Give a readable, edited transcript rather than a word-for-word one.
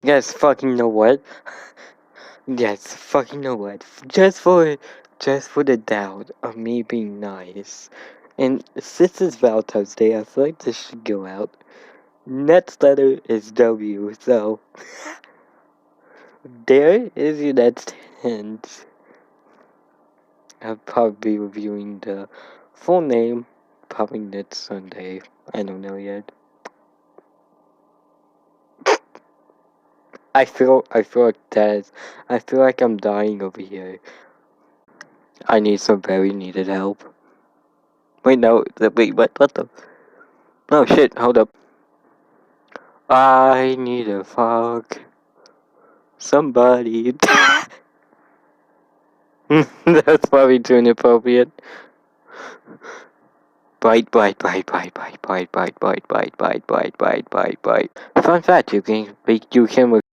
Yes, fucking know what? Yes, fucking know what? Just for the doubt of me being nice. And since it's Valentine's Day, I feel like this should go out. Next letter is W, so there is your next hint. I'll probably be reviewing the full name probably next Sunday. I don't know yet. I feel like I feel like I'm dying over here. I need some very needed help. Wait, no, what the? Oh shit, hold up. I need to fuck somebody. That's probably too inappropriate. Bite. Fun fact: you can